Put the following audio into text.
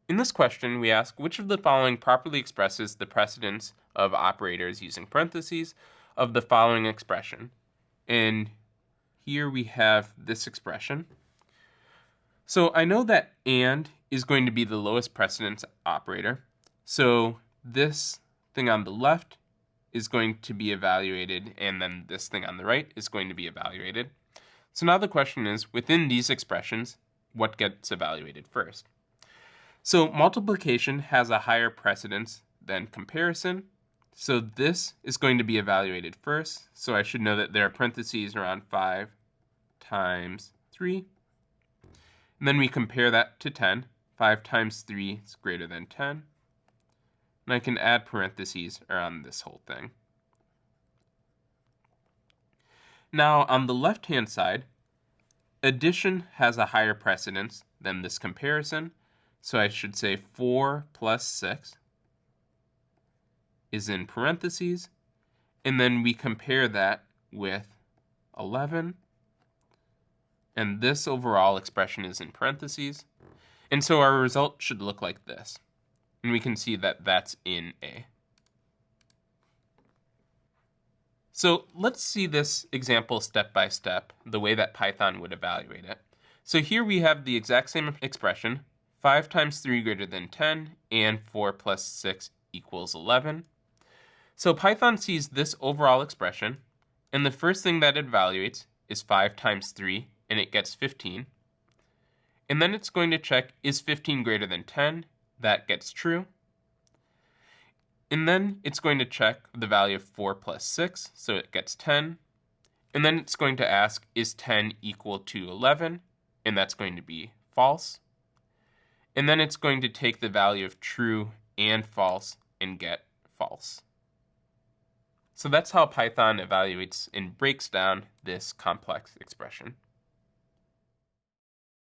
In this question, we ask which of the following properly expresses the precedence of operators using parentheses of the following expression. And here we have this expression. So I know that and is going to be the lowest precedence operator. So this thing on the left is going to be evaluated, and then this thing on the right is going to be evaluated. So now the question is, within these expressions, what gets evaluated first? So multiplication has a higher precedence than comparison. So this is going to be evaluated first. So I should know that there are parentheses around 5 times 3. And then we compare that to 10. 5 times 3 is greater than 10. And I can add parentheses around this whole thing. Now on the left-hand side, addition has a higher precedence than this comparison. So I should say 4 plus 6 is in parentheses. And then we compare that with 11. And this overall expression is in parentheses. And so our result should look like this. And we can see that that's in A. So let's see this example step by step, the way that Python would evaluate it. So here we have the exact same expression, 5 times 3 greater than 10, and 4 plus 6 equals 11. So Python sees this overall expression, and the first thing that it evaluates is 5 times 3, and it gets 15. And then it's going to check, is 15 greater than 10? That gets true. And then it's going to check the value of 4 plus 6, so it gets 10. And then it's going to ask, is 10 equal to 11? And that's going to be false. And then it's going to take the value of true and false and get false. So that's how Python evaluates and breaks down this complex expression.